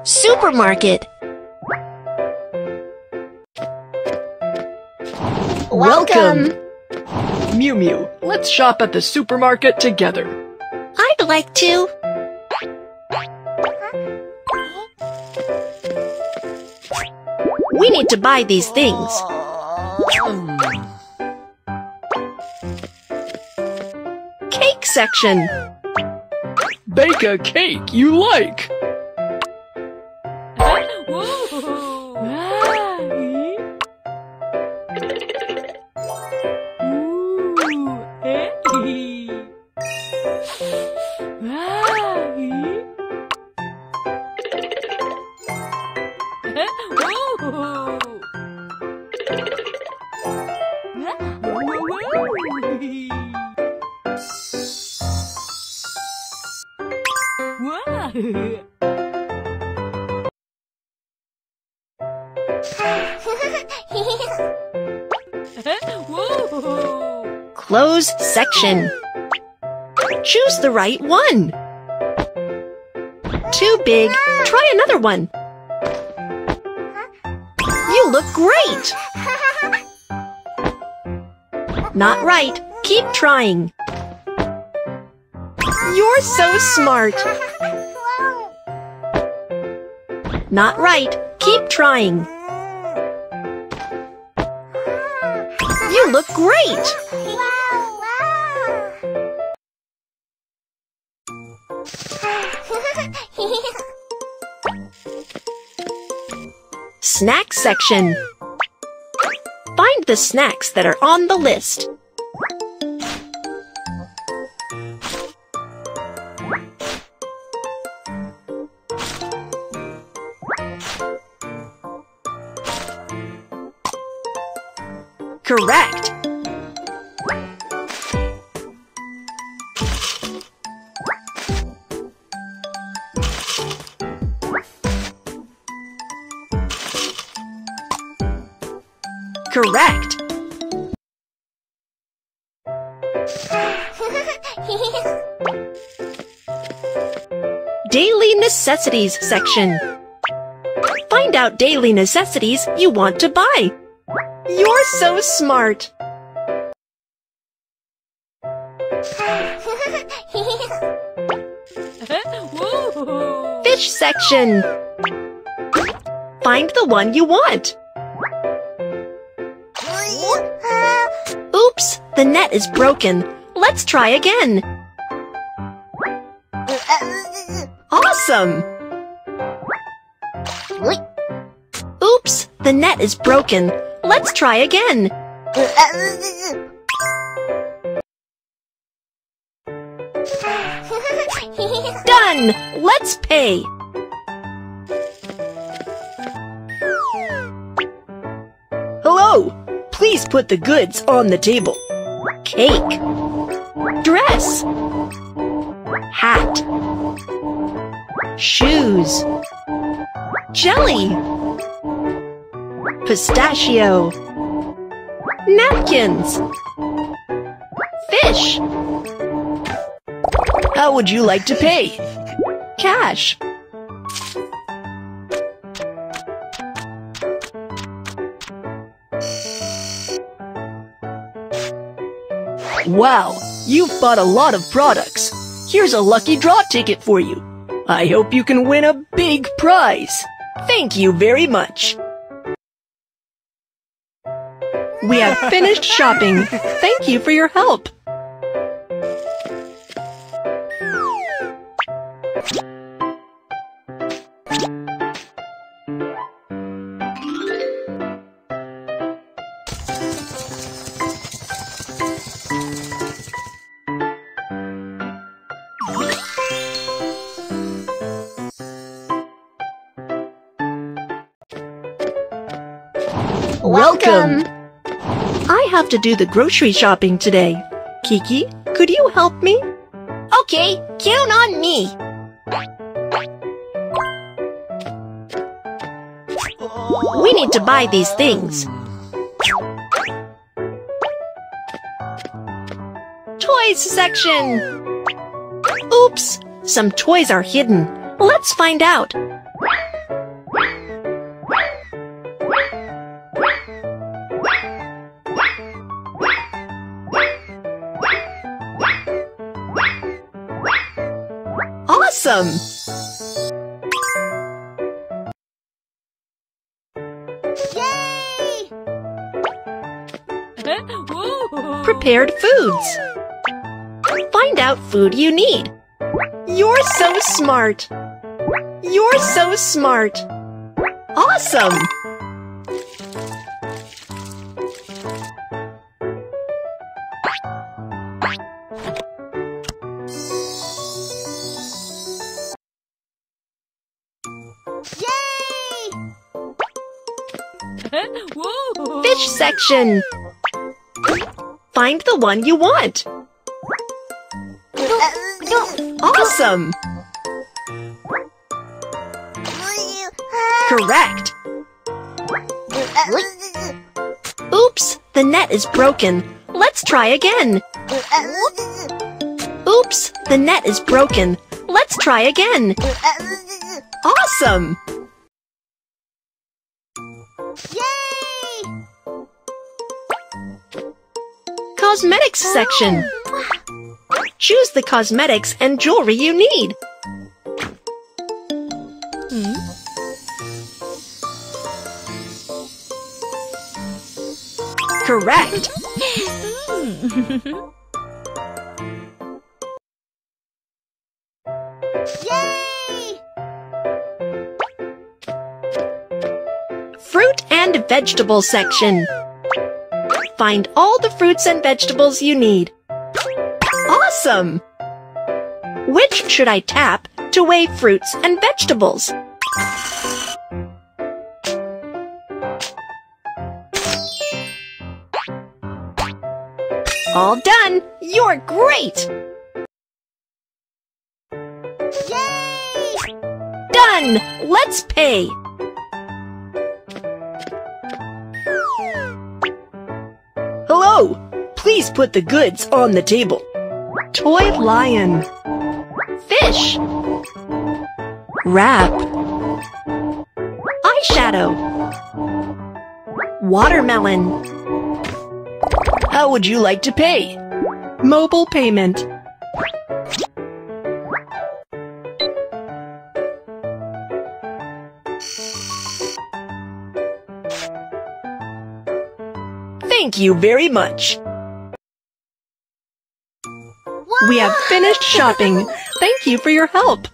Supermarket. Welcome! Mew Mew, let's shop at the supermarket together. I'd like to. We need to buy these things. Cake section. Bake a cake you like. Clothes section. Choose the right one. Too big. Try another one. You look great. Not right. Keep trying. You're so smart. Not right. Keep trying. You look great. Snack section. Find the snacks that are on the list. Correct. Correct. Daily necessities section. Find out daily necessities you want to buy. You're so smart. Fish section. Find the one you want. Oops, the net is broken. Let's try again. Awesome! Oops, the net is broken. Let's try again. Done! Let's pay. Hello! Please put the goods on the table. Cake. Dress. Hat. Shoes. Jelly. Pistachio. Napkins. Fish. How would you like to pay? Cash. Wow, you've bought a lot of products. Here's a lucky draw ticket for you. I hope you can win a big prize. Thank you very much. We have finished shopping. Thank you for your help. Welcome! I have to do the grocery shopping today. Kiki, could you help me? Okay, count on me. We need to buy these things. Toys section! Oops! Some toys are hidden. Let's find out. Awesome! Yay! Prepared foods. Find out food you need. You're so smart. You're so smart. Awesome! Yay! Fish section. Find the one you want. Awesome! Correct. Oops, the net is broken. Let's try again. Oops, the net is broken. Let's try again. Awesome! Yay! Cosmetics section. Choose the cosmetics and jewelry you need. Correct. Yay! Fruit and vegetable section. Find all the fruits and vegetables you need. Awesome! Which should I tap to weigh fruits and vegetables? All done! You're great! Yay! Done! Let's pay! Hello! Please put the goods on the table. Toy lion. Fish. Wrap. Eyeshadow. Watermelon. How would you like to pay? Mobile payment. Thank you very much. We have finished shopping. Thank you for your help.